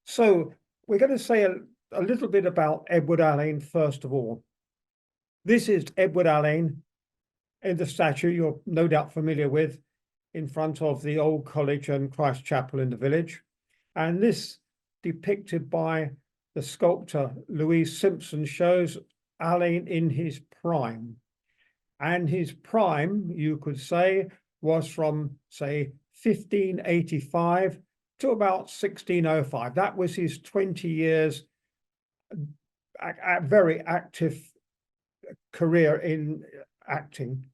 So we're going to say a little bit about Edward Alleyn first of all. This is Edward Alleyn in the statue you're no doubt familiar with in front of the old college and Christ Chapel in the village. And this, depicted by the sculptor Louise Simpson, shows Alleyn in his prime. And his prime, you could say, was from, say, 1585 to about 1605. That was his 20 years very active career in acting.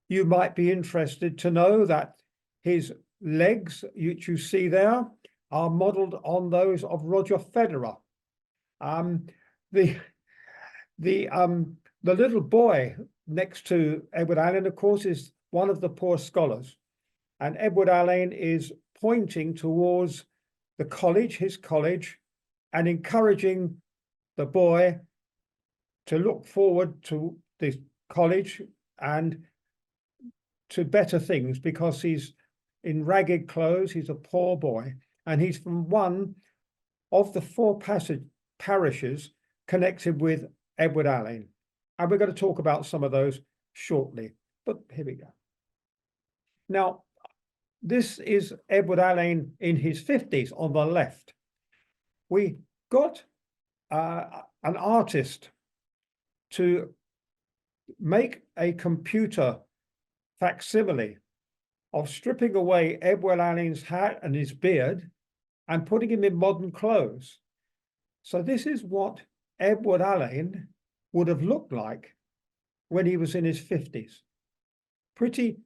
You might be interested to know that his legs, which you see there, are modelled on those of Roger Federer. The little boy next to Edward Alleyn, of course, is one of the poor scholars. And Edward Alleyn is pointing towards the college, his college, and encouraging the boy to look forward to the college and to better things, because he's in ragged clothes, he's a poor boy, and he's from one of the four parishes connected with Edward Alleyn. And we're going to talk about some of those shortly, but here we go. Now, this is Edward Alleyn in his 50s on the left. We got an artist to make a computer facsimile of stripping away Edward Alleyn's hat and his beard and putting him in modern clothes. So this is what Edward Alleyn would have looked like when he was in his 50s. Pretty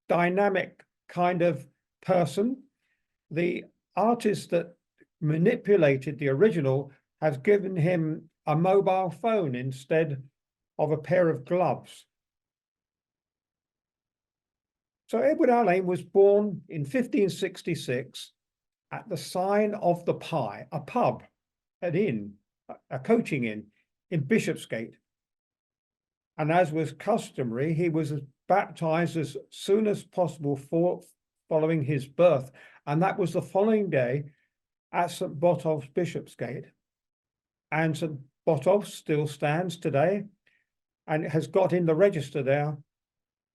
dynamic kind of person. The artist that manipulated the original has given him a mobile phone instead of a pair of gloves. So Edward Alleyn was born in 1566 at the Sign of the Pie, a pub, an inn, a coaching inn in Bishopsgate. And as was customary, he was baptized as soon as possible following his birth. And that was the following day at St. Botolph's, Bishopsgate. And St. Botolph's still stands today and has got in the register there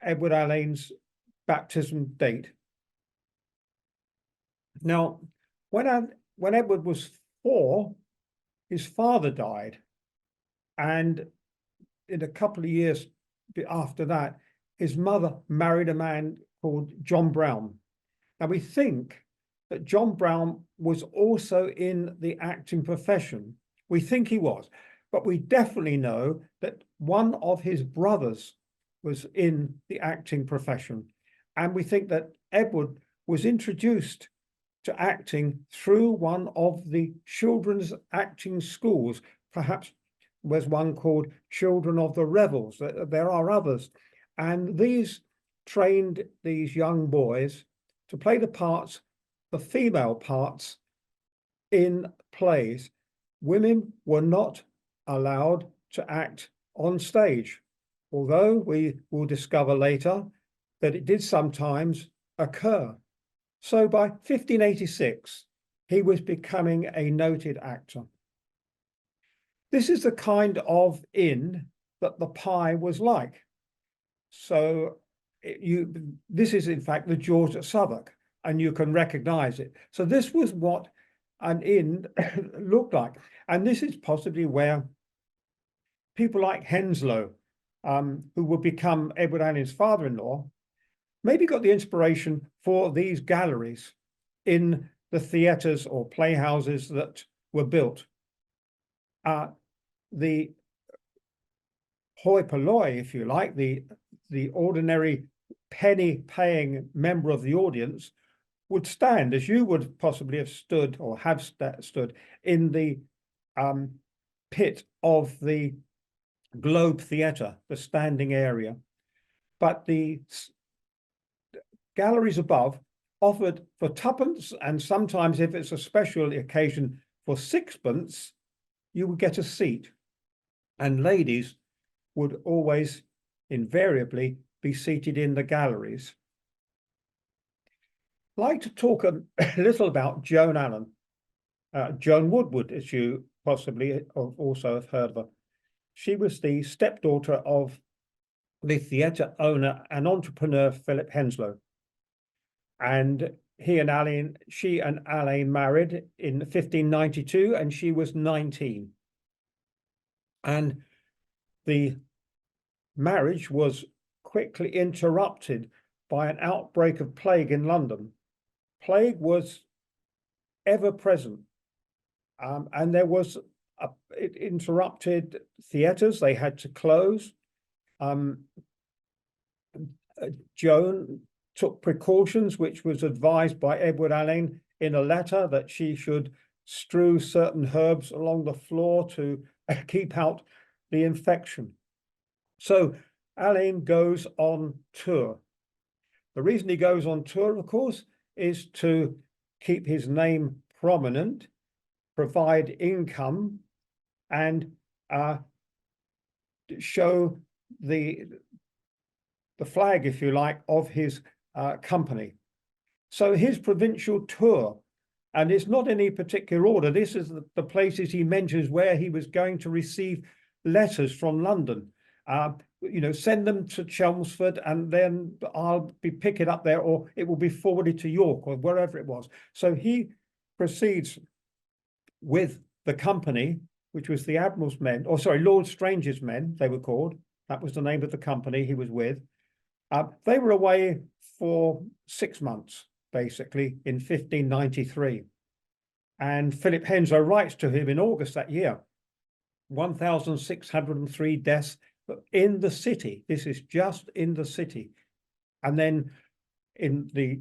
Edward Alleyn's baptism date. Now, when Edward was 4, his father died. And in a couple of years after that, his mother married a man called John Brown. Now, we think that John Brown was also in the acting profession. We think he was, but we definitely know that one of his brothers was in the acting profession. And we think that Edward was introduced to acting through one of the children's acting schools. Perhaps was one called Children of the Revels. There are others. And these trained these young boys to play the female parts in plays. Women were not allowed to act on stage, although we will discover later that it did sometimes occur. So by 1586, he was becoming a noted actor. This is the kind of inn that the Pie was like. So this is in fact the George at Southwark, and you can recognize it. So this was what an inn looked like. And this is possibly where people like Henslow, who would become Edward Alleyn's father-in-law, maybe got the inspiration for these galleries in the theatres or playhouses that were built. The hoi polloi, if you like, the ordinary penny-paying member of the audience would stand, as you would possibly have stood or have stood in the pit of the Globe Theatre, the standing area. But the galleries above offered for twopence, and sometimes if it's a special occasion for sixpence, you would get a seat. And ladies would always invariably be seated in the galleries. I'd like to talk a little about Joan Allen. Joan Woodward, as you possibly also have heard of her. She was the stepdaughter of the theatre owner and entrepreneur Philip Henslowe. And she and Alleyn married in 1592, and she was 19. And the marriage was quickly interrupted by an outbreak of plague in London. Plague was ever present, and it interrupted theatres. They had to close. Joan took precautions, which was advised by Edward Alleyn in a letter, that she should strew certain herbs along the floor to keep out the infection. So Alleyn goes on tour. The reason he goes on tour, of course, is to keep his name prominent, provide income, and show the flag, if you like, of his company. So his provincial tour, and it's not in any particular order, this is the places he mentions where he was going to receive letters from London. Send them to Chelmsford, and then I'll be picking up there, or it will be forwarded to York, or wherever it was. So he proceeds with the company, which was the Admiral's men, or sorry, Lord Strange's men, they were called. That was the name of the company he was with. They were away for 6 months, basically, in 1593. And Philip Henslowe writes to him in August that year, 1,603 deaths in the city. This is just in the city. And then in the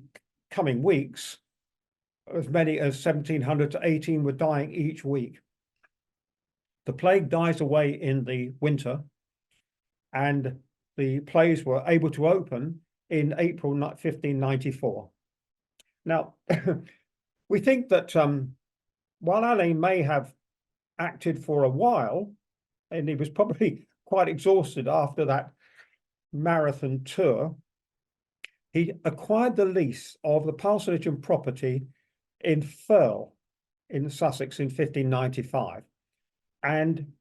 coming weeks, as many as 1,700 to 18 were dying each week. The plague dies away in the winter, and the plays were able to open in April 1594. Now, we think that while Alleyn may have acted for a while, and he was probably quite exhausted after that marathon tour, he acquired the lease of the parsonage and property in Firle in Sussex in 1595. And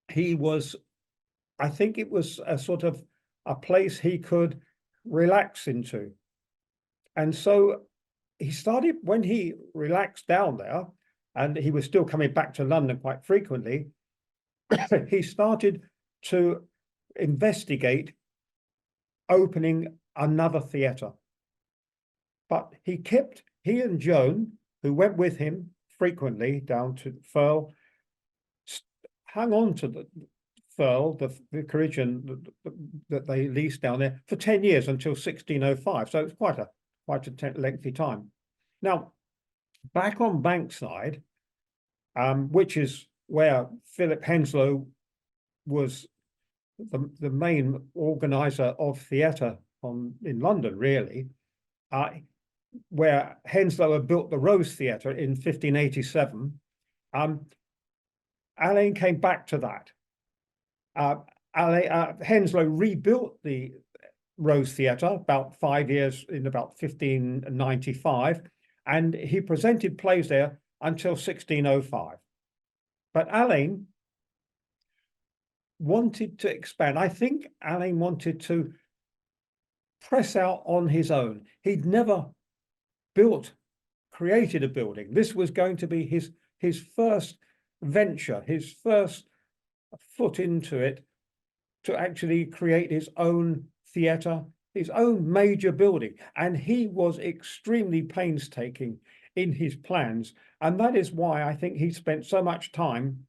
he was, I think it was a sort of a place he could relax into. And so he started, when he relaxed down there, and he was still coming back to London quite frequently, he started to investigate opening another theatre. But he and Joan, who went with him frequently down to Firle, hung on to the Firle, the vicarage that they leased down there, for 10 years until 1605. So it's quite a lengthy time. Now, back on Bankside, which is where Philip Henslowe was the main organizer of theatre in London, really, where Henslowe had built the Rose Theatre in 1587. Alleyn came back to that. Henslowe rebuilt the Rose Theatre about 5 years, in about 1595, and he presented plays there until 1605. But Alleyn wanted to expand. I think Alleyn wanted to press out on his own. He'd never created a building. This was going to be his first venture, his first foot into it, to actually create his own theatre, his own major building. And he was extremely painstaking in his plans. And that is why I think he spent so much time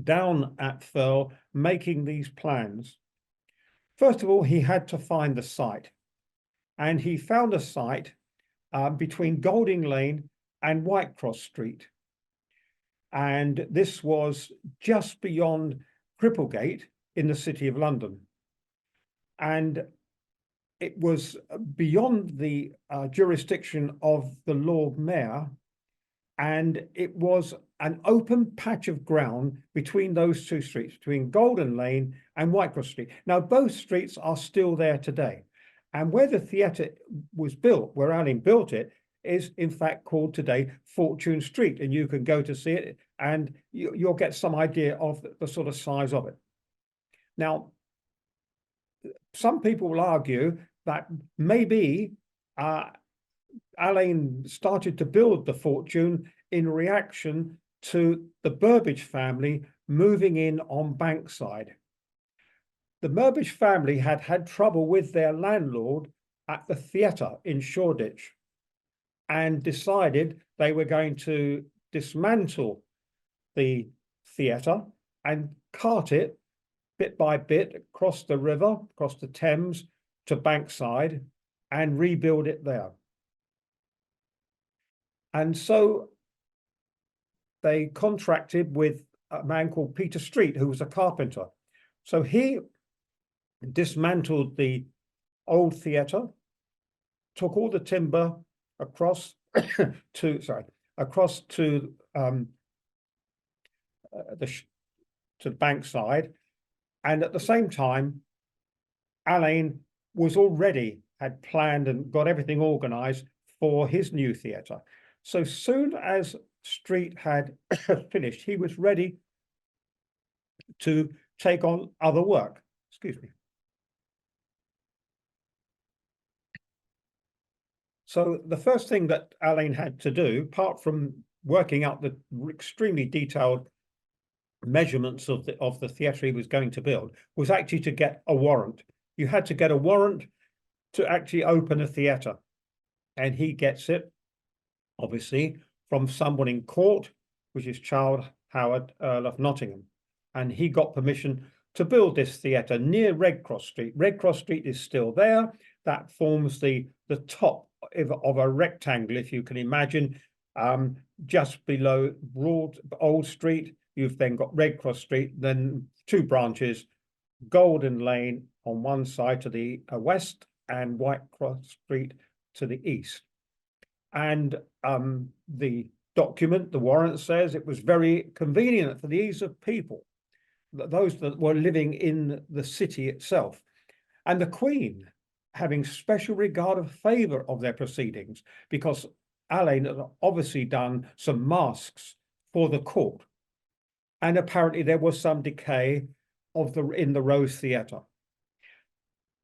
down at Firle making these plans. First of all, he had to find the site. And he found a site between Golding Lane and Whitecross Street. And this was just beyond Cripplegate in the City of London. And it was beyond the jurisdiction of the Lord Mayor, and it was an open patch of ground between those two streets, between Golden Lane and Whitecross Street. Now, both streets are still there today. And where the theatre was built, where Alleyn built it, is in fact called today Fortune Street, and you can go to see it, and you'll get some idea of the sort of size of it. Now, some people will argue that maybe Alleyn started to build the Fortune in reaction to the Burbage family moving in on Bankside. The Burbage family had had trouble with their landlord at the theatre in Shoreditch and decided they were going to dismantle the theatre and cart it bit by bit across the river, across the Thames to Bankside, and rebuild it there. And so they contracted with a man called Peter Street, who was a carpenter. So he dismantled the old theatre, took all the timber across to Bankside, and at the same time, Alleyn had planned and got everything organised for his new theatre. So soon as Street had finished, he was ready to take on other work. Excuse me. So the first thing that Alleyn had to do, apart from working out the extremely detailed measurements of the theatre he was going to build, was actually to get a warrant. You had to get a warrant to actually open a theatre, and he gets it, obviously, from someone in court, which is Charles Howard, Earl of Nottingham, and he got permission to build this theatre near Redcross Street. Redcross Street is still there. That forms the top of a rectangle, if you can imagine, just below Broad Old Street. You've then got Redcross Street, then two branches, Golden Lane on one side to the west and Whitecross Street to the east. And the document, the warrant, says it was very convenient for the ease of people, those that were living in the city itself. And the Queen, having special regard of favour of their proceedings, because Alleyn had obviously done some masks for the court. And apparently there was some decay in the Rose Theatre.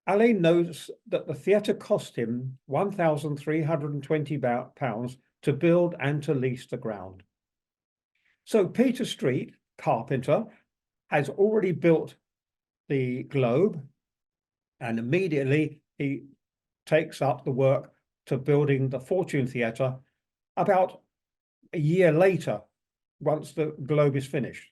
Alleyn knows that the theatre cost him £1,320 to build and to lease the ground. So Peter Street, carpenter, has already built the Globe, and immediately he takes up the work to building the Fortune Theatre about a year later, once the Globe is finished.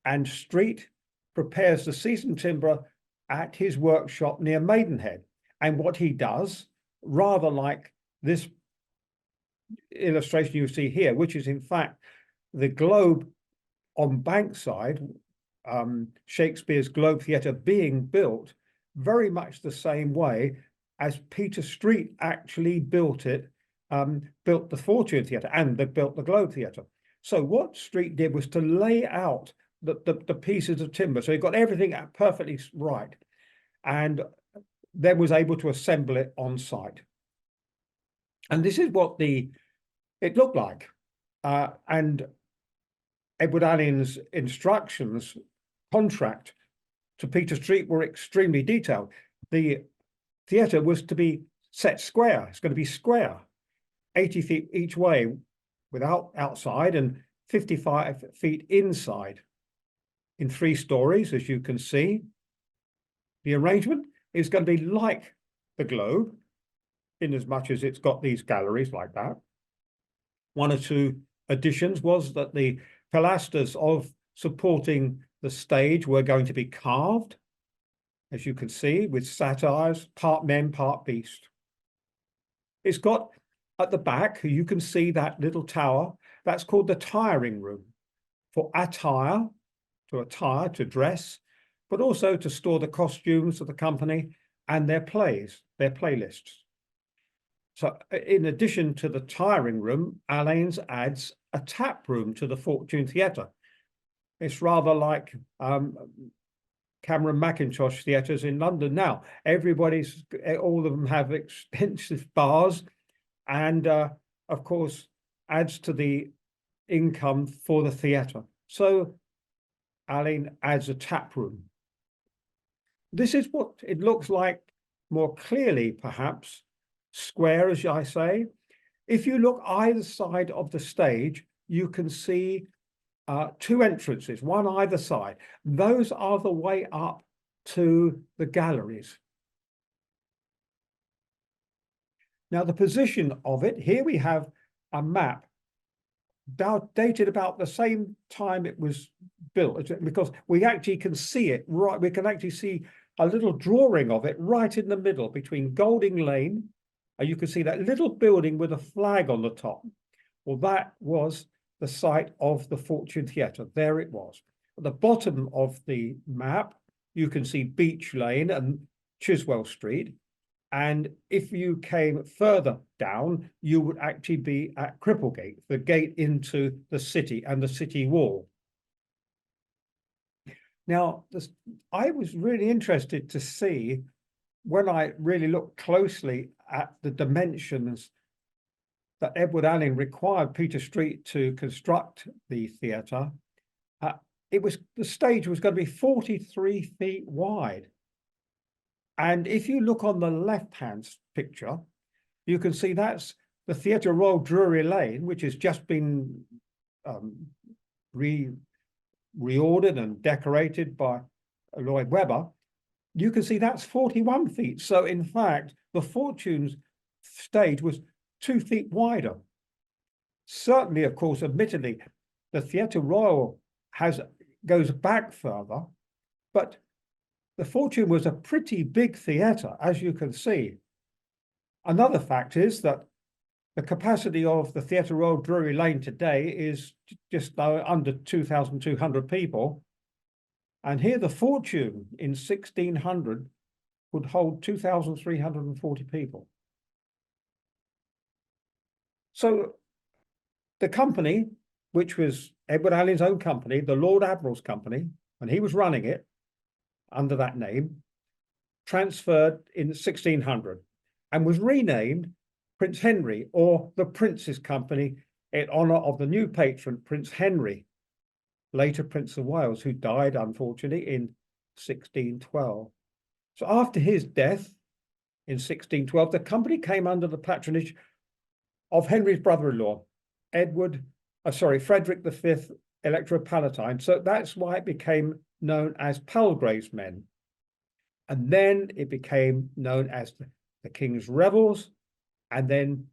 And Street prepares the seasoned timber at his workshop near Maidenhead. And what he does, rather like this illustration you see here, which is in fact the Globe on Bankside, Shakespeare's Globe Theatre being built very much the same way as Peter Street actually built it, built the Fortune Theatre and built the Globe Theatre. So what Street did was to lay out the pieces of timber. So he got everything perfectly right, and then was able to assemble it on site. And this is what it looked like. And Edward Alleyn's instructions, contract to Peter Street, were extremely detailed. The theatre was to be set square. It's going to be square, 80 feet each way without outside and 55 feet inside, in 3 stories, as you can see. The arrangement is going to be like the Globe, in as much as it's got these galleries like that. 1 or 2 additions was that the pilasters of supporting the stage were going to be carved, as you can see, with satires, part men, part beast. It's got at the back, you can see that little tower, that's called the tiring room, for attire, to dress, but also to store the costumes of the company and their plays, their playlists. So in addition to the tiring room, Alleyn's adds a tap room to the Fortune Theatre. It's rather like Cameron Mackintosh theatres in London now. All of them have extensive bars and of course, adds to the income for the theatre. So Alleyn adds a tap room. This is what it looks like more clearly, perhaps, square, as I say. If you look either side of the stage, you can see two entrances, one either side. Those are the way up to the galleries. Now, the position of it, here we have a map dated about the same time it was built, because we actually can see it, right? We can actually see a little drawing of it right in the middle between Golding Lane, and you can see that little building with a flag on the top. Well, that was the site of the Fortune Theatre. There it was. At the bottom of the map, you can see Beech Lane and Chiswell Street. And if you came further down, you would actually be at Cripplegate, the gate into the city and the city wall. Now, I was really interested to see, when I really looked closely at the dimensions that Edward Alleyn required Peter Street to construct the theatre, the stage was going to be 43 feet wide. And if you look on the left-hand picture, you can see that's the Theatre Royal Drury Lane, which has just been reordered and decorated by Lloyd Webber. You can see that's 41 feet. So in fact, the Fortune's stage was 2 feet wider. Certainly, of course, admittedly, the Theatre Royal goes back further, but the Fortune was a pretty big theatre, as you can see. Another fact is that the capacity of the Theatre Royal Drury Lane today is just under 2,200 people. And here the Fortune in 1600 would hold 2,340 people. So the company, which was Edward Alleyn's own company, the Lord Admiral's company, and he was running it under that name, transferred in 1600 and was renamed Prince Henry, or the Prince's Company, in honor of the new patron, Prince Henry, later Prince of Wales, who died, unfortunately, in 1612. So after his death in 1612, the company came under the patronage of Henry's brother-in-law, Frederick V, Elector Palatine. So that's why it became known as Palgrave's Men. And then it became known as the King's Rebels, and then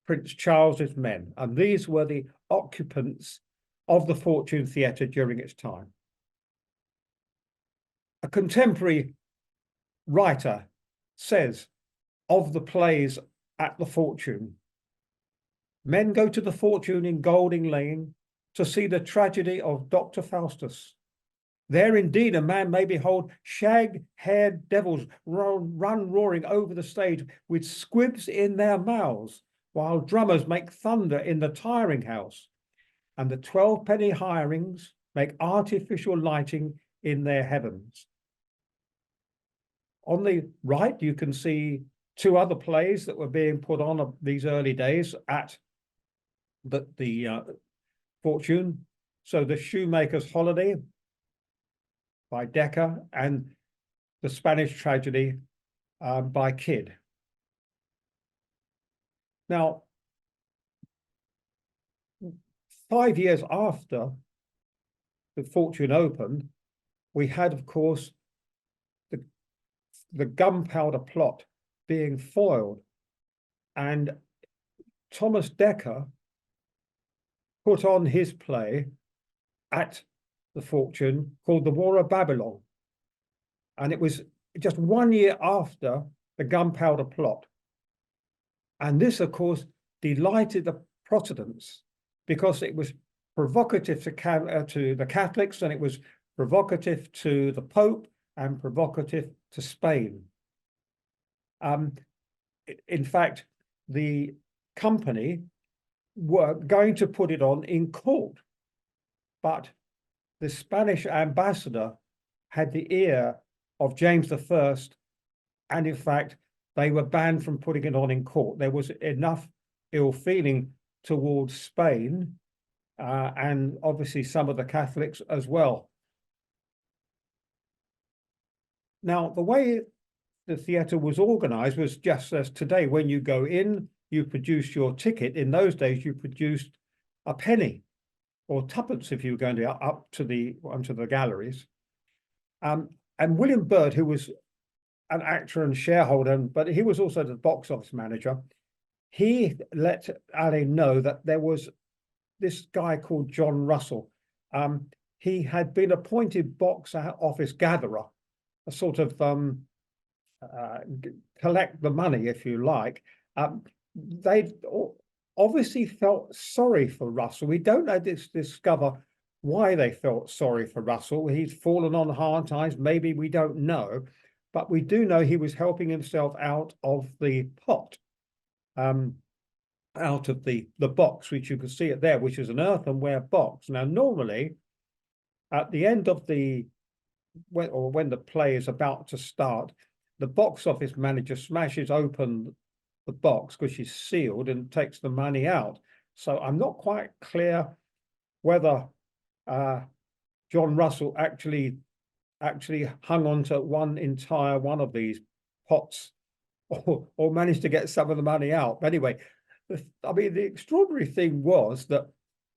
Prince Charles's Men. And these were the occupants of the Fortune Theatre during its time. A contemporary writer says of the plays at the Fortune, men go to the Fortune in Golding Lane to see the tragedy of Dr. Faustus. There indeed a man may behold shag-haired devils run roaring over the stage with squibs in their mouths, while drummers make thunder in the tiring house, and the 12-penny hirings make artificial lighting in their heavens. On the right, you can see two other plays that were being put on these early days at the Fortune. So the Shoemaker's Holiday by Decker and the Spanish Tragedy by Kidd. Now, 5 years after the Fortune opened, we had, of course, the gunpowder plot being foiled, and Thomas Dekker put on his play at the Fortune called The War of Babylon. And it was just 1 year after the gunpowder plot. And this, of course, delighted the Protestants because it was provocative to the Catholics, and it was provocative to the Pope and provocative to Spain. In fact, the company were going to put it on in court, but the Spanish ambassador had the ear of James I, and in fact, they were banned from putting it on in court. There was enough ill feeling towards Spain, and obviously some of the Catholics as well. Now, the way the theatre was organised was just as today. When you go in, you produce your ticket. In those days, you produced a penny or twopence if you were going to up to onto the galleries. And William Byrd, who was an actor and shareholder, but he was also the box office manager, he let Alleyn know that there was this guy called John Russell. He had been appointed box office gatherer, a sort of collect the money, if you like. They obviously felt sorry for Russell. We don't know discover why they felt sorry for Russell. He's fallen on hard times. Maybe we don't know, but we do know he was helping himself out of the pot, out of the box, which you can see it there, which is an earthenware box. Now, normally, at the end of when the play is about to start, the box office manager smashes open the box because she's sealed and takes the money out. So I'm not quite clear whether John Russell actually hung on to one entire one of these pots or managed to get some of the money out. But anyway, I mean, the extraordinary thing was that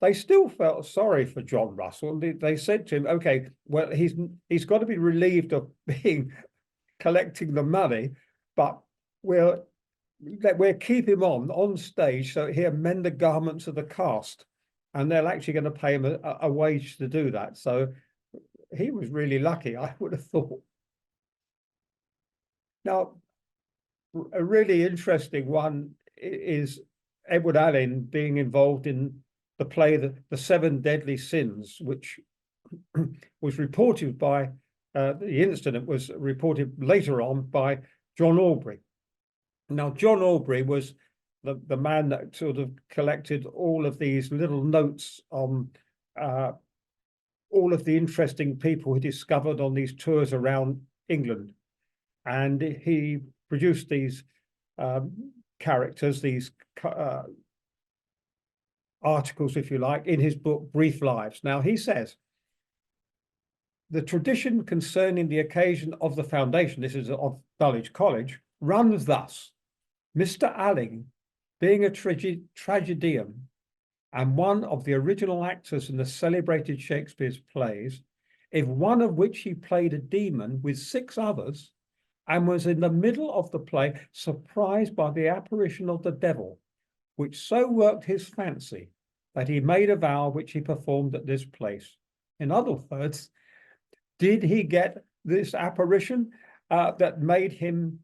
they still felt sorry for John Russell. They said to him, okay, well, he's got to be relieved of collecting the money, but we'll keep him on stage so he'll mend the garments of the cast, and they're actually going to pay him a wage to do that. So he was really lucky, I would have thought. Now, a really interesting one is Edward Alleyn being involved in the play The Seven Deadly Sins, which was reported by the incident was reported later on by John Aubrey. Now, John Aubrey was the man that sort of collected all of these little notes on all of the interesting people he discovered on these tours around England. And he produced these characters, these articles, if you like, in his book, Brief Lives. Now, he says, the tradition concerning the occasion of the foundation, this is of Dulwich College, runs thus. Mr. Alleyn, being a tragedian and one of the original actors in the celebrated Shakespeare's plays, in one of which he played a demon with 6 others, and was in the middle of the play surprised by the apparition of the devil, which so worked his fancy that he made a vow which he performed at this place. In other words, did he get this apparition that made him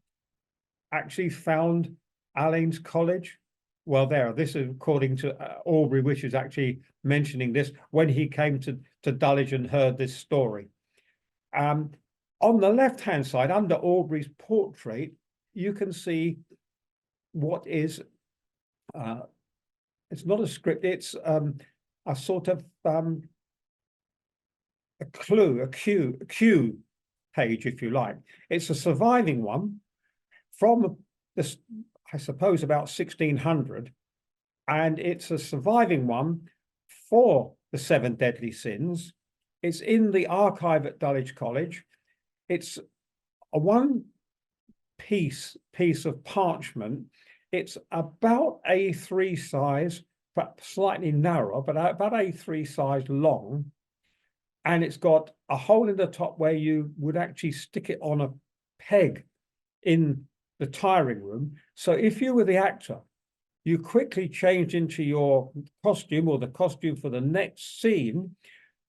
actually found Alleyn's college? Well, this is according to Aubrey, which is actually mentioning this when he came to Dulwich and heard this story. On the left-hand side, under Aubrey's portrait, you can see what is, it's not a script, it's a sort of a cue page, if you like. It's a surviving one from this, I suppose, about 1600, and it's a surviving one for the 7 Deadly Sins. It's in the archive at Dulwich College. It's a one piece of parchment. It's about A3 size, but slightly narrower, but about A3 size long. And it's got a hole in the top where you would actually stick it on a peg in the tiring room. So if you were the actor, you quickly changed into your costume or the costume for the next scene,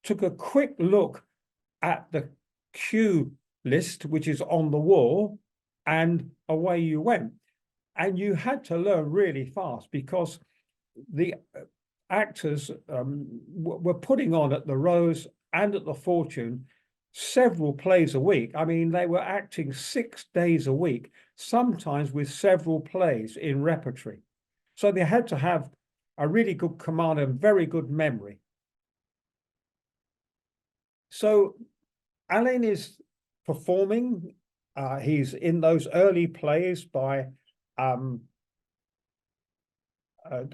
took a quick look at the cue list, which is on the wall, and away you went. And you had to learn really fast because the actors were putting on at the Rose and at the Fortune several plays a week. I mean, they were acting 6 days a week, sometimes with several plays in repertory. So they had to have a really good command and very good memory. So Alleyn is performing. He's in those early plays by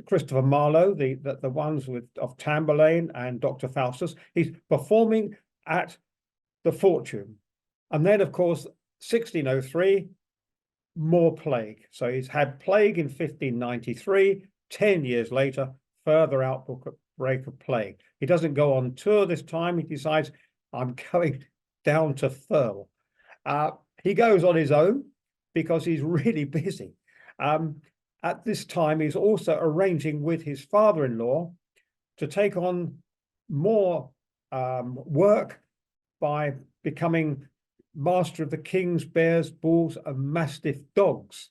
Christopher Marlowe, the ones of Tamburlaine and Dr. Faustus. He's performing at the Fortune. And then, of course, 1603, more plague. So he's had plague in 1593, 10 years later, further outbreak of plague. He doesn't go on tour this time. He decides, I'm going down to Thurle. He goes on his own because he's really busy. At this time, he's also arranging with his father-in-law to take on more work by becoming master of the king's bears, bulls, and mastiff dogs,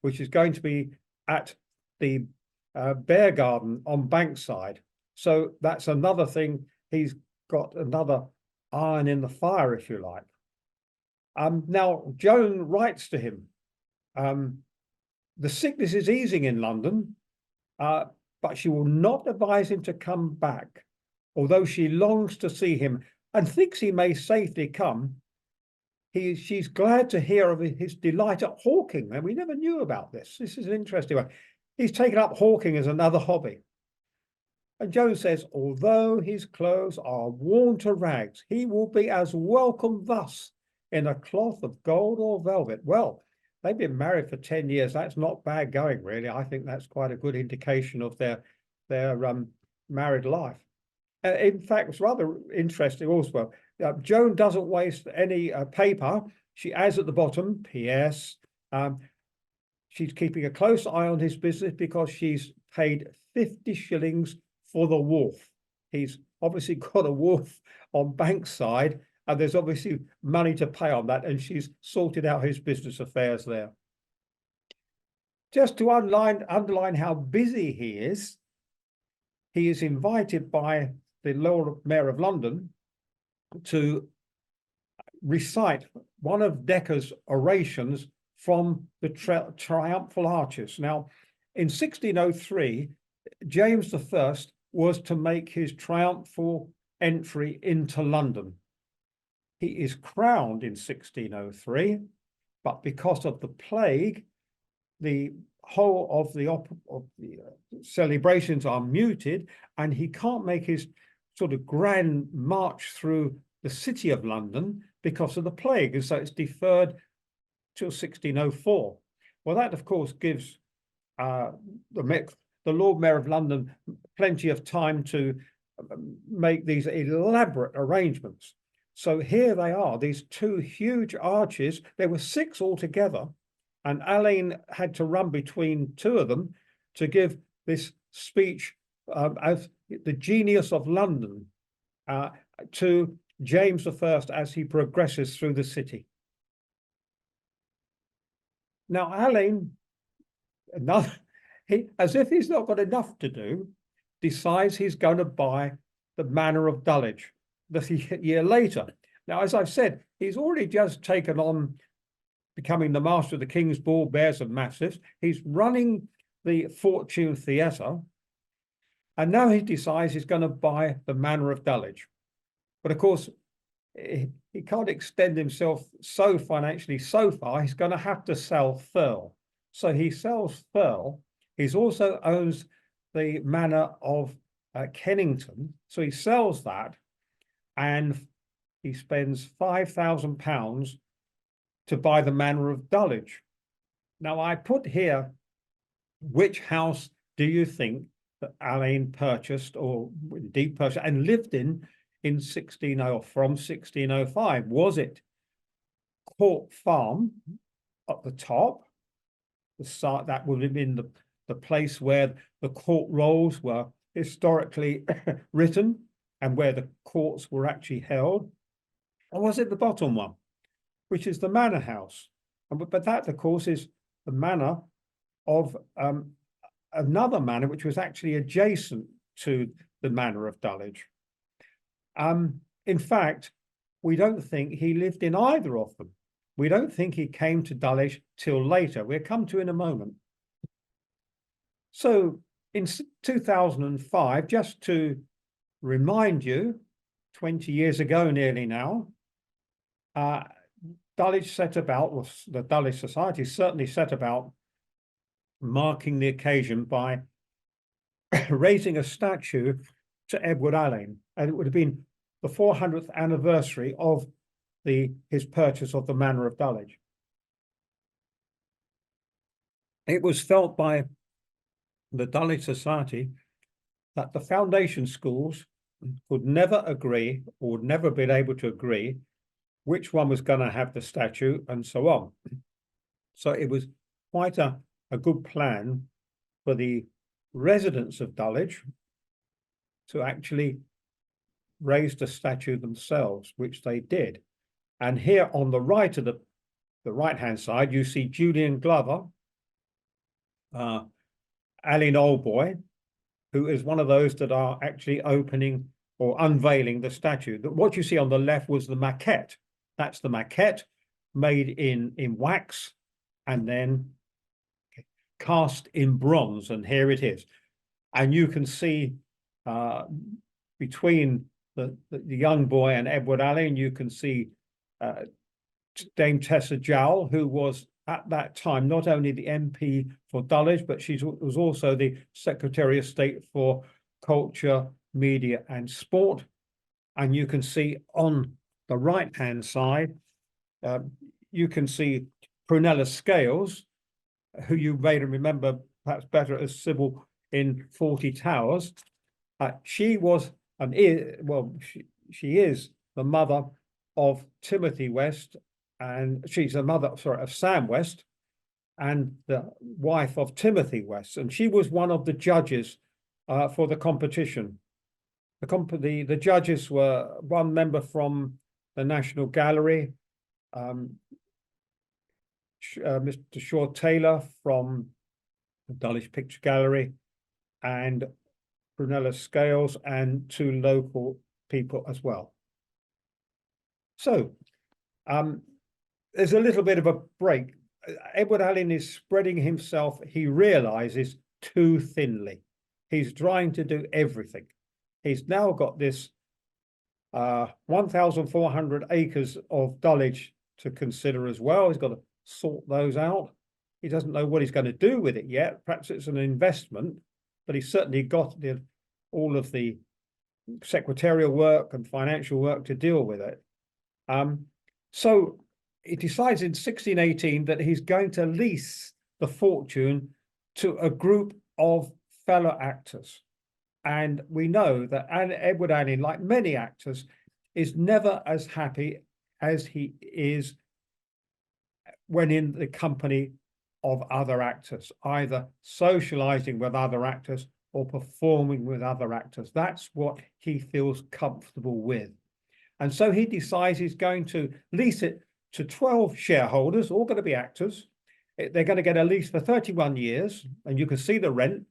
which is going to be at the bear garden on Bankside. So that's another thing. He's got another iron in the fire, if you like. Now, Joan writes to him. The sickness is easing in London, but she will not advise him to come back, although she longs to see him and thinks he may safely come. She's glad to hear of his delight at hawking, and we never knew about this. This is an interesting one. He's taken up hawking as another hobby. And Joan says, although his clothes are worn to rags, he will be as welcome thus in a cloth of gold or velvet. Well, they've been married for 10 years. That's not bad going, really. I think that's quite a good indication of their married life. In fact, it's rather interesting also. Joan doesn't waste any paper. She adds at the bottom, P.S. She's keeping a close eye on his business because she's paid 50 shillings for the wharf. He's obviously got a wharf on Bankside, and there's obviously money to pay on that, and she's sorted out his business affairs there. Just to underline how busy he is invited by the Lord Mayor of London to recite one of Decker's orations from the Triumphal Arches. Now, in 1603, James I was to make his triumphal entry into London. He is crowned in 1603, but because of the plague, the whole of the celebrations are muted, and he can't make his sort of grand march through the city of London because of the plague, and so it's deferred till 1604. Well, that of course gives the Lord Mayor of London plenty of time to make these elaborate arrangements. So here they are, these two huge arches. There were 6 altogether, and Alleyn had to run between 2 of them to give this speech as the genius of London to James I as he progresses through the city. Now, Alleyn, as if he's not got enough to do, decides he's going to buy the manor of Dulwich the year later. Now, as I've said, he's already just taken on becoming the master of the King's Bull, Bears and Mastiffs. He's running the Fortune Theatre, and now he decides he's going to buy the manor of Dulwich. But of course, he can't extend himself so financially so far. He's going to have to sell Thurle. So he sells Thurle. He also owns the manor of Kennington. So he sells that, and he spends £5,000 to buy the manor of Dulwich. Now, I put here, which house do you think that Alleyn purchased, or indeed purchased and lived in 1600 or from 1605? Was it Court Farm at the top? The site that would have been the place where the court rolls were historically written and where the courts were actually held? Or was it the bottom one, which is the manor house? But that, of course, is the manor of another manor which was actually adjacent to the manor of Dulwich. In fact, we don't think he lived in either of them. We don't think he came to Dulwich till later. We'll come to in a moment. So in 2005, just to remind you, 20 years ago nearly now, Dulwich set about, well, the Dulwich Society certainly set about marking the occasion by raising a statue to Edward Alleyn, and it would have been the 400th anniversary of his purchase of the Manor of Dulwich. It was felt by the Dulwich Society that the foundation schools could never agree, or would never been able to agree, which one was going to have the statue and so on. So it was quite a good plan for the residents of Dulwich to actually raise the statue themselves, which they did. And here on the right of the right-hand side, you see Julian Glover, Alleyn Old Boy, who is one of those that are actually opening or unveiling the statue. What you see on the left was the maquette. That's the maquette made in wax and then cast in bronze, and here it is. And you can see between the young boy and Edward Alleyn, you can see Dame Tessa Jowell, who was at that time not only the MP for Dulwich, but she was also the Secretary of State for Culture, Media and Sport. And you can see on the right-hand side, you can see Prunella Scales, who you may remember perhaps better as Sybil in 40 Towers. She was she is the mother of Timothy West, and she's the mother, of Sam West, and the wife of Timothy West, and she was one of the judges for the competition. The judges were one member from the National Gallery, Mr. Shaw Taylor from the Dulwich Picture Gallery, and Prunella Scales, and 2 local people as well. So there's a little bit of a break. Edward Alleyn is spreading himself, he realizes, too thinly. He's trying to do everything. He's now got this 1,400 acres of Dulwich to consider as well. He's got to sort those out. He doesn't know what he's going to do with it yet. Perhaps it's an investment, but he's certainly got all of the secretarial work and financial work to deal with it. So he decides in 1618 that he's going to lease the fortune to a group of fellow actors. And we know that Edward Alleyn, like many actors, is never as happy as he is when in the company of other actors, either socializing with other actors or performing with other actors. That's what he feels comfortable with. And so he decides he's going to lease it to 12 shareholders, all going to be actors. They're going to get a lease for 31 years, and you can see the rent,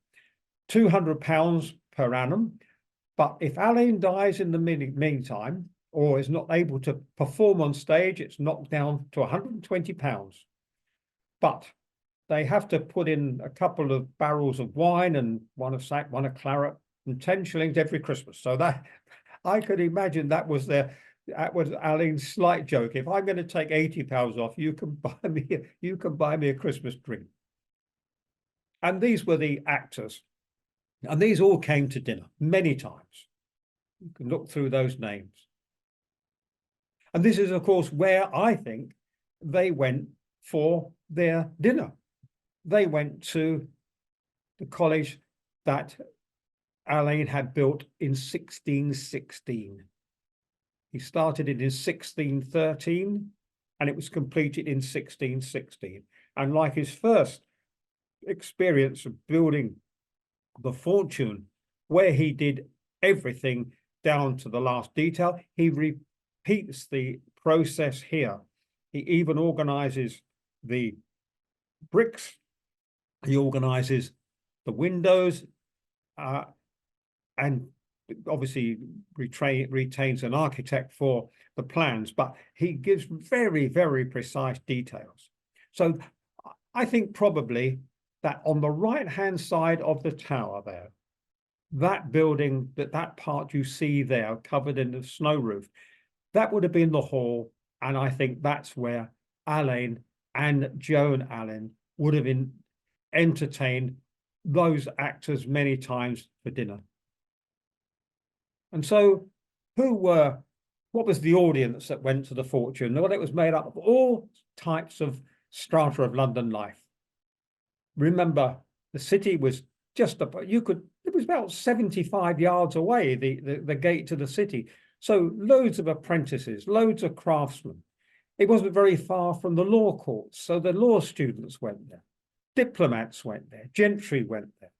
£200 per annum. But if Alleyn dies in the meantime, or is not able to perform on stage, it's knocked down to £120. But they have to put in a couple of barrels of wine and one of sack, one of claret, and 10 shillings every Christmas. So that, I could imagine that was Alleyn's slight joke. If I'm going to take £80 off, you can buy me a Christmas drink. And these were the actors, and these all came to dinner many times. You can look through those names. And this is, of course, where I think they went for their dinner. They went to the college that Alleyn had built in 1616. He started it in 1613, and it was completed in 1616. And like his first experience of building the Fortune, where he did everything down to the last detail, he repeats the process here. He even organizes the bricks, he organizes the windows, and obviously retains an architect for the plans, but he gives very, very precise details. So I think probably that on the right-hand side of the tower there, that building, that part you see there covered in the snow roof, that would have been the hall. And I think that's where Alleyn and Joan Alleyn would have entertained those actors many times for dinner. And so what was the audience that went to the Fortune? Well, it was made up of all types of strata of London life. Remember, the city was just about, it was about 75 yards away, the gate to the city. So loads of apprentices, loads of craftsmen. It wasn't very far from the law courts. So the law students went there. Diplomats went there. Gentry went there.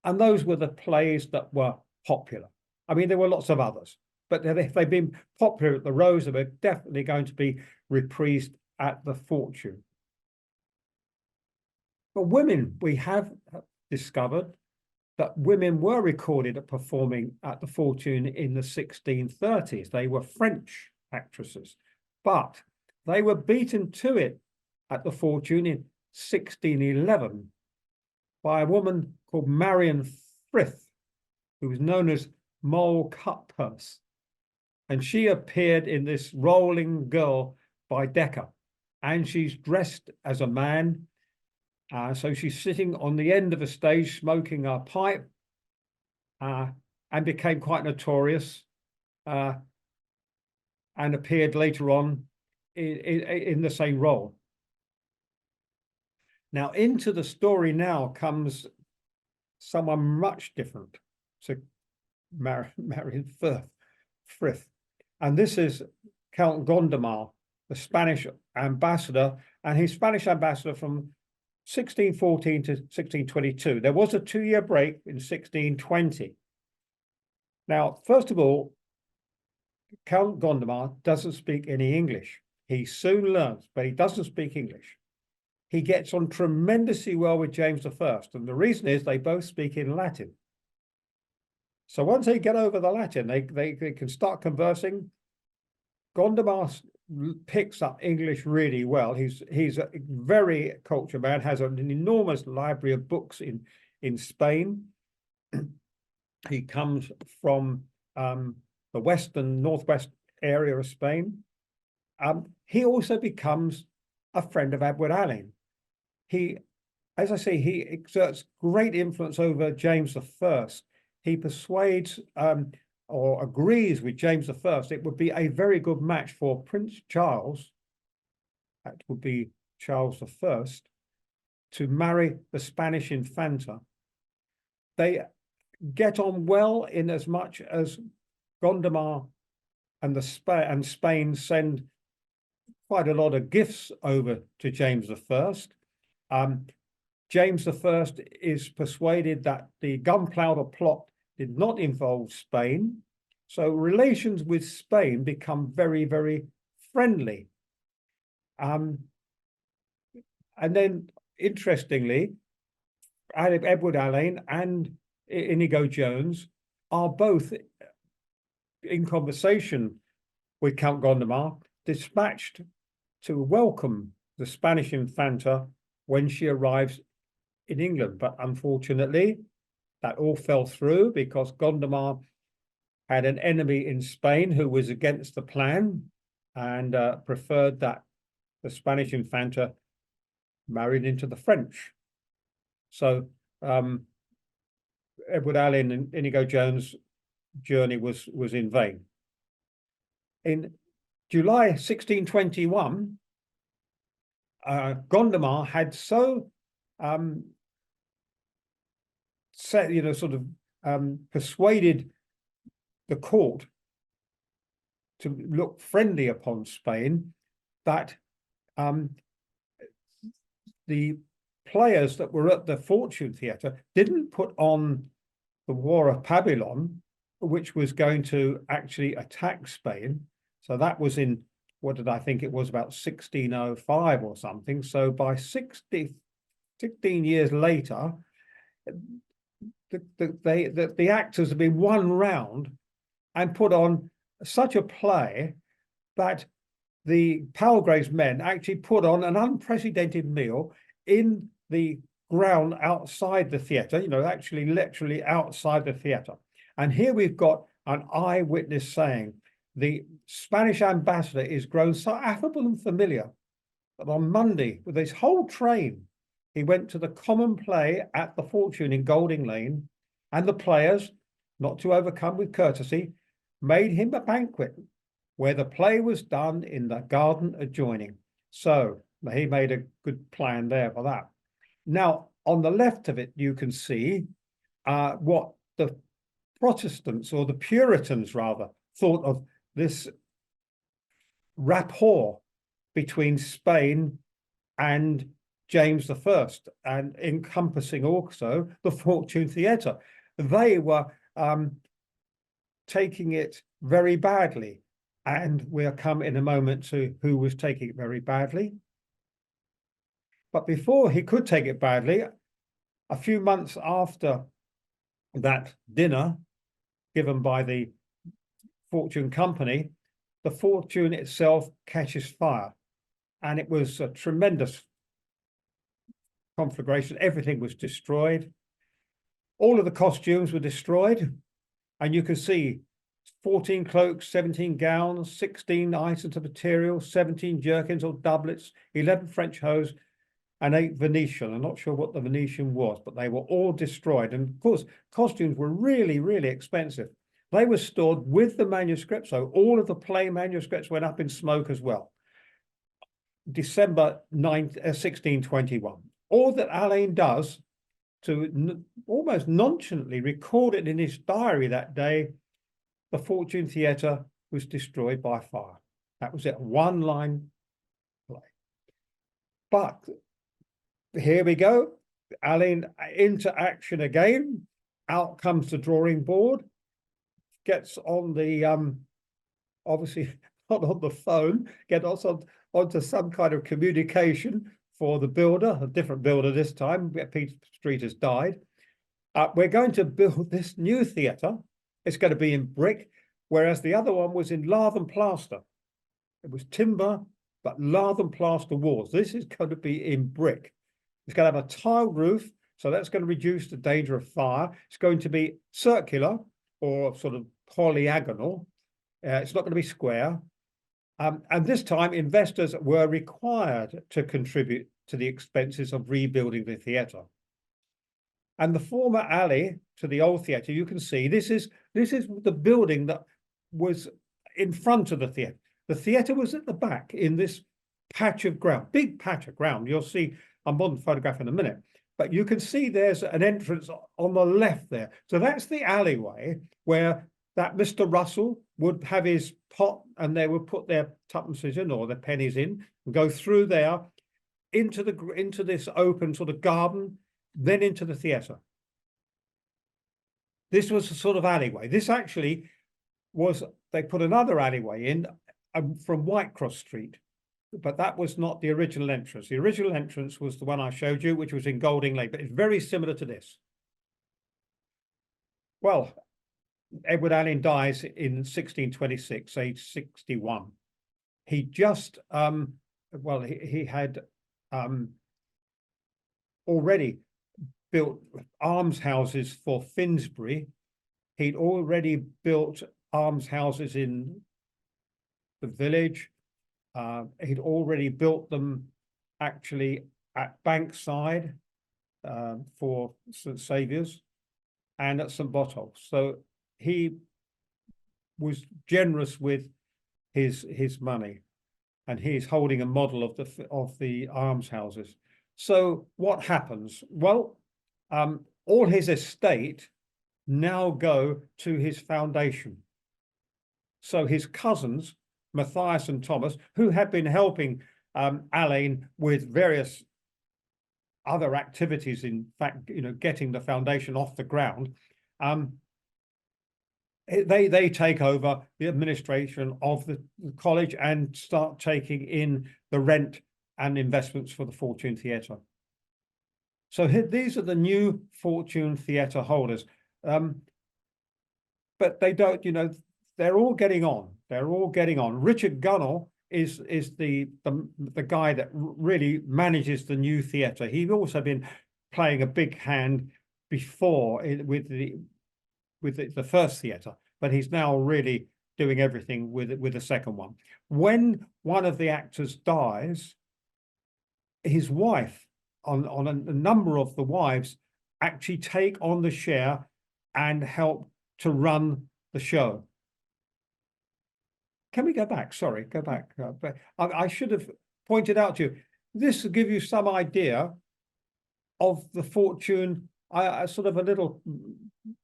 And those were the plays that were popular. I mean, there were lots of others, but if they'd been popular at the Rose, they were definitely going to be reprised at the Fortune. But women, we have discovered that women were recorded at performing at the Fortune in the 1630s. They were French actresses, but they were beaten to it at the Fortune in 1611 by a woman called Marian Frith, who was known as Moll Cutpurse. And she appeared in this Rolling Girl by Decker, and she's dressed as a man. So she's sitting on the end of a stage smoking a pipe, and became quite notorious, and appeared later on in the same role. Now, into the story now comes someone much different to Marian Frith. And this is Count Gondomar, the Spanish ambassador, and he's Spanish ambassador from 1614 to 1622. There was a 2-year break in 1620. Now, first of all, Count Gondomar doesn't speak any English. He soon learns, but he doesn't speak English. He gets on tremendously well with James I, and the reason is they both speak in Latin. So once they get over the Latin, they can start conversing. Gondomar picks up English really well. He's a very cultured man, has an enormous library of books in Spain. He comes from the western northwest area of Spain. He also becomes a friend of Edward Alleyn. As I say, he exerts great influence over James I. He persuades or agrees with James I. It would be a very good match for Prince Charles, that would be Charles I, to marry the Spanish Infanta. They get on well in as much as Gondomar and Spain send quite a lot of gifts over to James I. James I is persuaded that the gunpowder plot did not involve Spain. So relations with Spain become very, very friendly. And then, interestingly, Edward Alleyn and Inigo Jones are both in conversation with Count Gondomar, dispatched to welcome the Spanish Infanta when she arrives in England. But unfortunately, that all fell through because Gondomar had an enemy in Spain who was against the plan and preferred that the Spanish Infanta married into the French. So Edward Alleyn and Inigo Jones' journey was in vain. In July 1621, Gondomar had so persuaded the court to look friendly upon Spain that the players that were at the Fortune Theatre didn't put on the War of Babylon, which was going to actually attack Spain. So that was in, what did I think it was, about 1605 or something. So by 16 years later, the actors have been won round and put on such a play that the Palgrave's men actually put on an unprecedented meal in the ground outside the theatre, actually literally outside the theatre. And here we've got an eyewitness saying the Spanish ambassador is grown so affable and familiar that on Monday, with his whole train, he went to the common play at the Fortune in Golding Lane, and the players, not to overcome with courtesy, made him a banquet where the play was done in the garden adjoining. So he made a good plan there for that. Now, on the left of it, you can see what the Protestants, or the Puritans rather, thought of this rapport between Spain and James I, and encompassing also the Fortune Theatre. They were taking it very badly, and we'll come in a moment to who was taking it very badly. But before he could take it badly, a few months after that dinner given by the Fortune Company, the Fortune itself catches fire, and it was a tremendous conflagration. Everything was destroyed. All of the costumes were destroyed, and you can see 14 cloaks, 17 gowns, 16 items of material, 17 jerkins or doublets, 11 French hose, and 8 Venetian. I'm not sure what the Venetian was, but they were all destroyed. And of course, costumes were really, really expensive. They were stored with the manuscript, so all of the play manuscripts went up in smoke as well. December 1621. All that Alleyn does to almost nonchalantly record it in his diary that day, the Fortune Theatre was destroyed by fire. That was it, one-line play. But here we go, Alleyn into action again. Out comes the drawing board, gets on the, obviously not on the phone, gets onto some kind of communication for the builder, a different builder this time. Peter Street has died. We're going to build this new theatre. It's going to be in brick, whereas the other one was in lath and plaster. It was timber, but lath and plaster walls. This is going to be in brick. It's going to have a tiled roof, so that's going to reduce the danger of fire. It's going to be circular or sort of polygonal. It's not going to be square. And this time, investors were required to contribute to the expenses of rebuilding the theatre. And the former alley to the old theatre, you can see this is the building that was in front of the theatre. The theatre was at the back in this patch of ground, big patch of ground. You'll see a modern photograph in a minute, but you can see there's an entrance on the left there. So that's the alleyway where that Mr. Russell would have his pot, and they would put their tuppences in or their pennies in and go through there into this open sort of garden, then into the theatre. This was a sort of alleyway. This actually was, they put another alleyway in from Whitecross Street, but that was not the original entrance. The original entrance was the one I showed you, which was in Golding Lane, but it's very similar to this. Well, Edward Alleyn dies in 1626, age 61. He just, he had already built almshouses for Finsbury. He'd already built almshouses in the village. He'd already built them actually at Bankside for St. Saviour's and at St. Botolph's. So he was generous with his money, and he's holding a model of the almshouses. So what happens? Well, all his estate now go to his foundation. So his cousins, Matthias and Thomas, who had been helping Alleyn with various other activities, in fact, getting the foundation off the ground, they take over the administration of the college and start taking in the rent and investments for the Fortune Theatre. So these are the new Fortune Theatre holders. But they don't, they're all getting on. They're all getting on. Richard Gunnell is the guy that really manages the new theatre. He'd also been playing a big hand before with the first theatre, but he's now really doing everything with the second one. When one of the actors dies, his wife on a number of the wives actually take on the share and help to run the show. Can we go back? Sorry, go back. But I should have pointed out to you, this will give you some idea of the fortune, sort of a little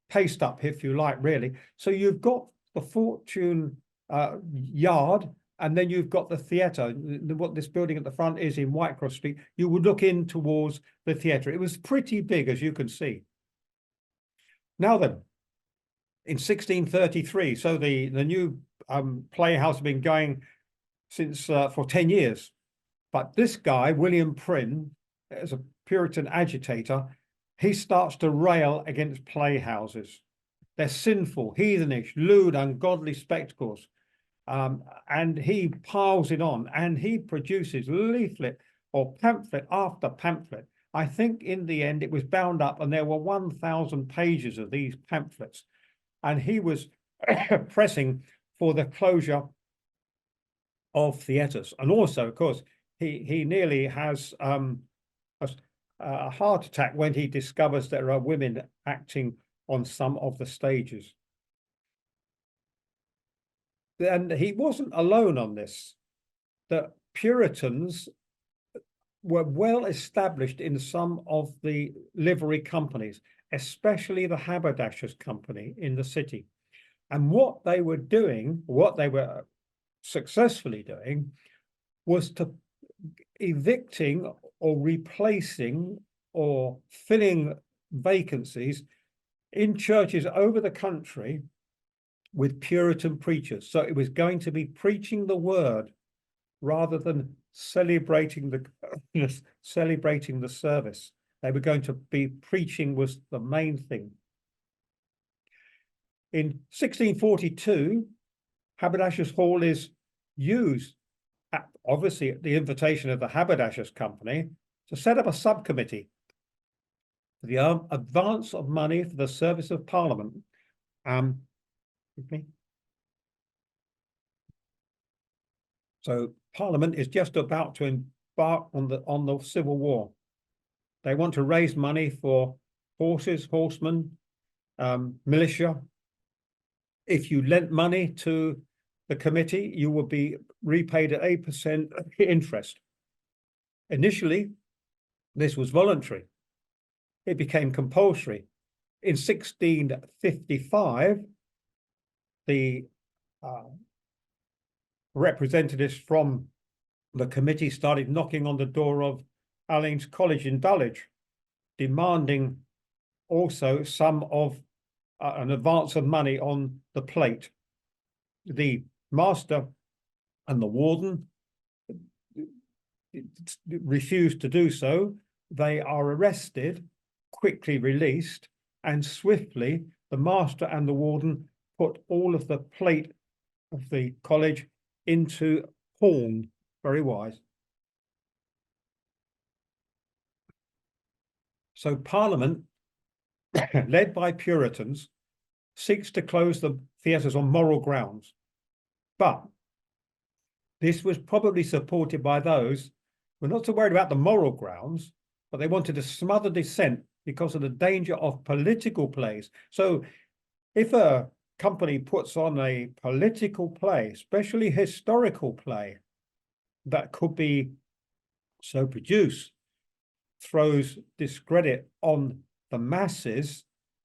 paste up, if you like, really. So you've got the fortune yard, and then you've got the theatre. What this building at the front is in Whitecross Street. You would look in towards the theatre. It was pretty big, as you can see. Now then, in 1633, so the new playhouse has been going since for 10 years. But this guy, William Prynne, as a Puritan agitator, he starts to rail against playhouses. They're sinful, heathenish, lewd, ungodly spectacles. And he piles it on, and he produces leaflet or pamphlet after pamphlet. I think in the end it was bound up, and there were 1,000 pages of these pamphlets. And he was pressing for the closure of theatres. And also, of course, he nearly has a heart attack when he discovers there are women acting on some of the stages. And he wasn't alone on this. The Puritans were well established in some of the livery companies, especially the haberdashers' company in the city. And what they were doing, what they were successfully doing, was to evicting or replacing or filling vacancies in churches over the country with Puritan preachers. So it was going to be preaching the word rather than celebrating the service. They were going to be preaching was the main thing. In 1642, Haberdashers' Hall is used, obviously at the invitation of the Haberdashers' Company, to set up a subcommittee for the advance of money for the service of Parliament. So Parliament is just about to embark on the Civil War. They want to raise money for horses, horsemen, militia. If you lent money to the committee, you will be repaid at 8% interest. Initially, this was voluntary. It became compulsory. In 1655, the representatives from the committee started knocking on the door of Alleyn's College in Dulwich, demanding also some of an advance of money on the plate. The master and the warden refused to do so. They are arrested, quickly released, and swiftly the master and the warden put all of the plate of the college into pawn. Very wise. So Parliament, led by Puritans, seeks to close the theatres on moral grounds. But this was probably supported by those who were not so worried about the moral grounds, but they wanted to smother dissent because of the danger of political plays. So if a company puts on a political play, especially historical play, that could be so produced, throws discredit on the masses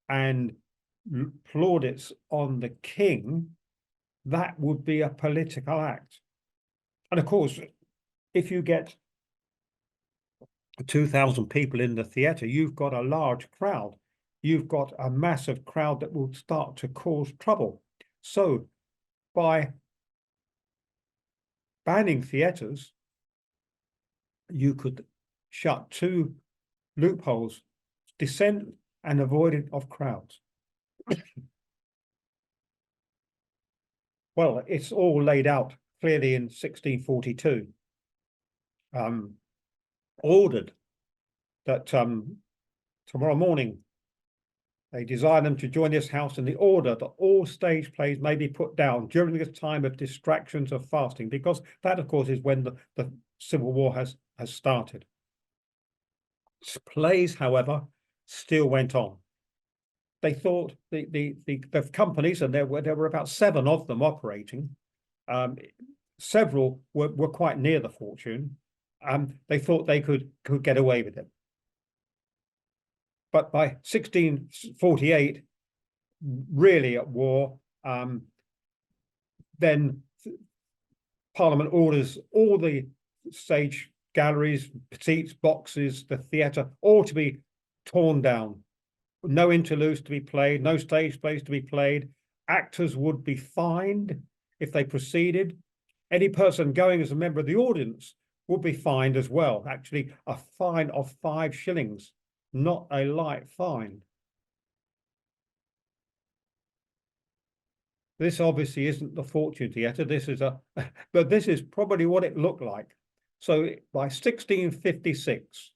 and plaudits on the king, that would be a political act. And of course, if you get 2,000 people in the theatre, you've got a large crowd. You've got a massive crowd that will start to cause trouble. So by banning theatres, you could shut two loopholes: dissent and avoiding of crowds. Well, it's all laid out clearly in 1642. Ordered that tomorrow morning they desire them to join this house in the order that all stage plays may be put down during this time of distractions of fasting, because that, of course, is when the Civil War has started. Plays, however, still went on. They thought the companies, and there were about 7 of them operating. Several were quite near the Fortune. They thought they could get away with it. But by 1648, really at war, then Parliament orders all the stage galleries, seats, boxes, the theatre, all to be torn down. No interludes to be played, no stage plays to be played. Actors would be fined if they proceeded. Any person going as a member of the audience would be fined as well. Actually, a fine of 5 shillings, not a light fine. This obviously isn't the Fortune Theatre. This is but this is probably what it looked like. So by 1656,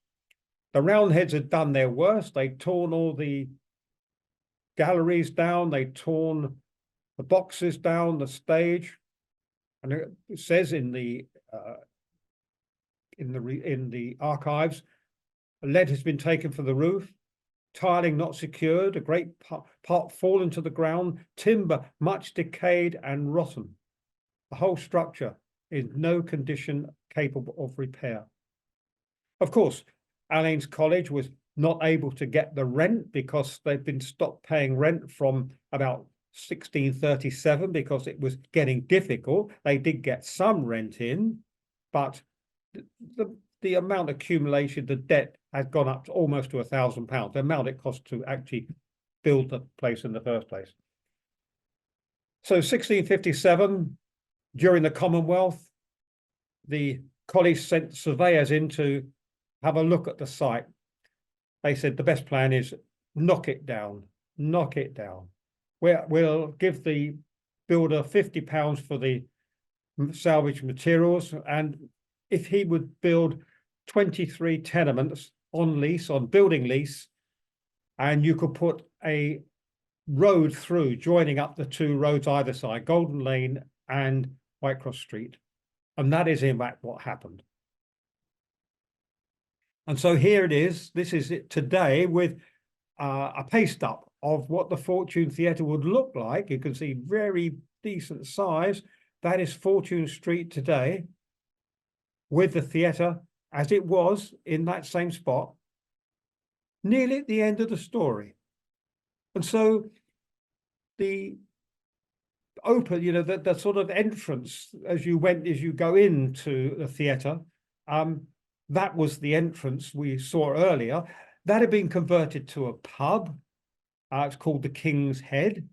the Roundheads had done their worst. They'd torn all the galleries down. They'd torn the boxes down, the stage. And it says in the archives, lead has been taken for the roof, tiling not secured, a great part fallen to the ground, timber much decayed and rotten. The whole structure is no condition capable of repair. Of course, Alleyn's College was not able to get the rent because they'd been stopped paying rent from about 1637 because it was getting difficult. They did get some rent in, but the amount accumulated, the debt had gone up to almost to £1,000, the amount it cost to actually build the place in the first place. So 1657, during the Commonwealth, the college sent surveyors in to have a look at the site. They said the best plan is knock it down, knock it down. We'll give the builder £50 for the salvage materials, and if he would build 23 tenements on lease, on building lease, and you could put a road through, joining up the 2 roads either side, Golden Lane and Whitecross Street. And that is in fact what happened. And so here it is. This is it today with a paste up of what the Fortune Theatre would look like. You can see very decent size. That is Fortune Street today, with the theatre as it was in that same spot, nearly at the end of the story. And so the open, the sort of entrance as you go into the theatre, that was the entrance we saw earlier. That had been converted to a pub. It's called the King's Head.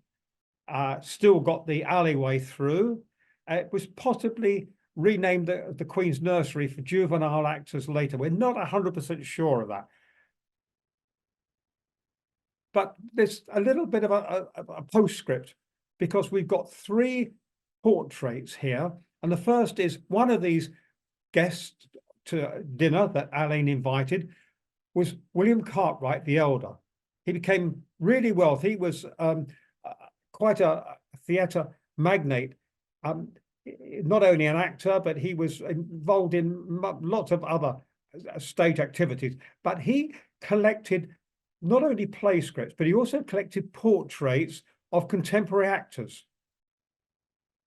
Still got the alleyway through. It was possibly renamed the Queen's Nursery for juvenile actors later. We're not 100% sure of that. But there's a little bit of a postscript, because we've got 3 portraits here. And the first is one of these guests to dinner that Alleyn invited was William Cartwright the Elder. He became really wealthy. He was quite a theatre magnate, not only an actor, but he was involved in lots of other stage activities. But he collected not only play scripts, but he also collected portraits of contemporary actors.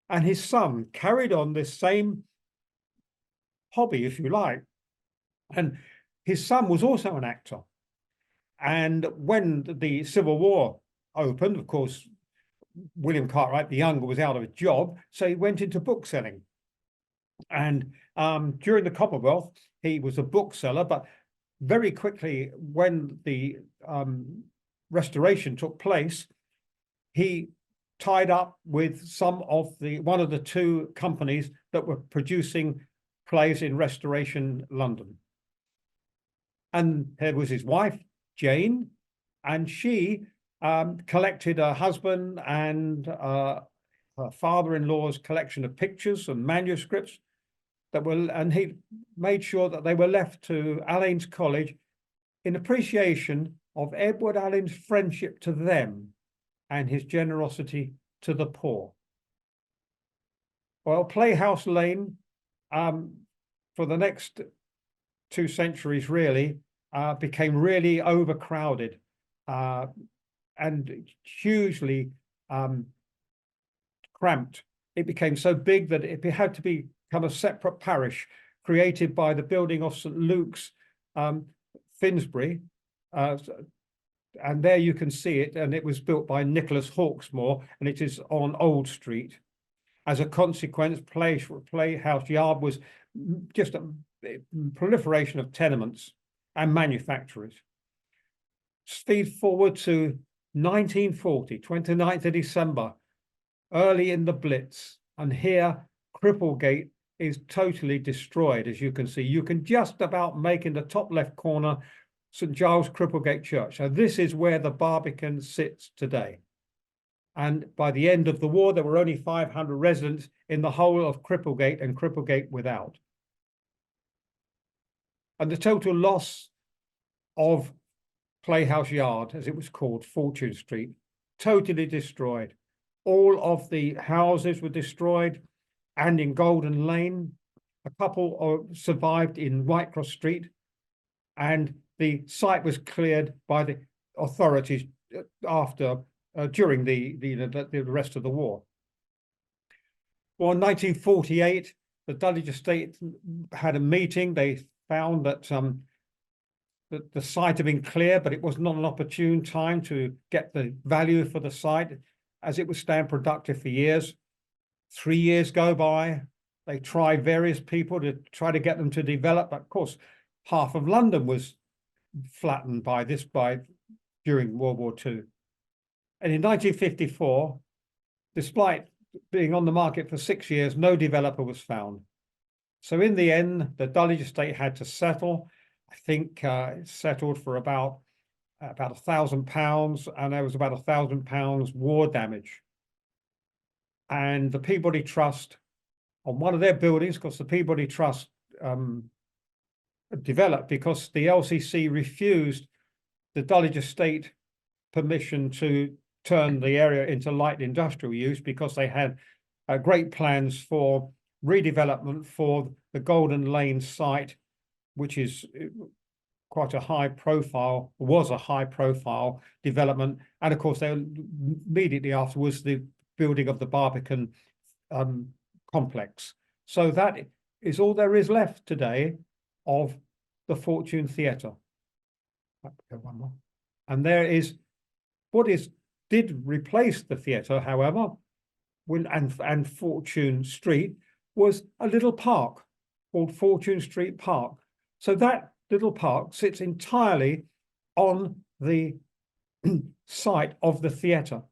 And his son carried on this same hobby, if you like. And his son was also an actor. And when the Civil War opened, of course, William Cartwright the Younger was out of a job, so he went into bookselling. And during the Commonwealth, he was a bookseller, but very quickly, when the Restoration took place, he tied up with one of the 2 companies that were producing plays in Restoration London. And there was his wife, Jane, and she collected her husband and her father-in-law's collection of pictures and manuscripts and he made sure that they were left to Alleyn's College in appreciation of Edward Alleyn's friendship to them and his generosity to the poor. Well, Playhouse Lane, for the next 2 centuries, really, became really overcrowded and hugely cramped. It became so big that it had to become a separate parish created by the building of St. Luke's, Finsbury. And there you can see it, and it was built by Nicholas Hawksmoor, and it is on Old Street. As a consequence, Playhouse Yard was just a proliferation of tenements and manufacturers. Speed forward to 1940, 29th of December, early in the Blitz, and here Cripplegate is totally destroyed. As you can see, you can just about make in the top left corner St. Giles Cripplegate Church. So this is where the Barbican sits today. And by the end of the war, there were only 500 residents in the whole of Cripplegate and Cripplegate without. And the total loss of Playhouse Yard, as it was called, Fortune Street, totally destroyed. All of the houses were destroyed, and in Golden Lane, a couple survived in Whitecross Street, and the site was cleared by the authorities during the rest of the war. Well, in 1948, the Dulwich estate had a meeting. They found that the site had been cleared, but it was not an opportune time to get the value for the site, as it would stand productive for years. 3 years go by. They try various people to try to get them to develop. But of course, half of London was flattened by during World War II. And in 1954, despite being on the market for 6 years, no developer was found. So in the end, the Dulwich estate had to settle. I think it settled for about £1,000, and there was about £1,000 war damage. And the Peabody Trust, on one of their buildings, because the Peabody Trust developed because the LCC refused the Dulwich estate permission to turn the area into light industrial use, because they had great plans for redevelopment for the Golden Lane site, which is quite a high profile, was a high profile development. And of course, they immediately afterwards the building of the Barbican complex. So that is all there is left today of the Fortune Theatre. One more. And there is what did replace the theatre, however, and Fortune Street, was a little park called Fortune Street Park. So that little park sits entirely on the site of the theatre.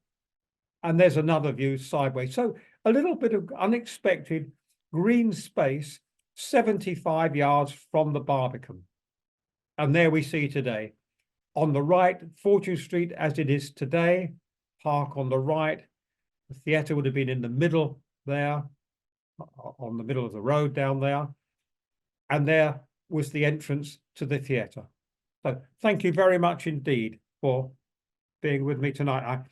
And there's another view sideways. So a little bit of unexpected green space 75 yards from the Barbican. And there we see today. On the right, Fortune Street as it is today, park on the right. The theatre would have been in the middle there, on the middle of the road down there. And there was the entrance to the theatre. So thank you very much indeed for being with me tonight.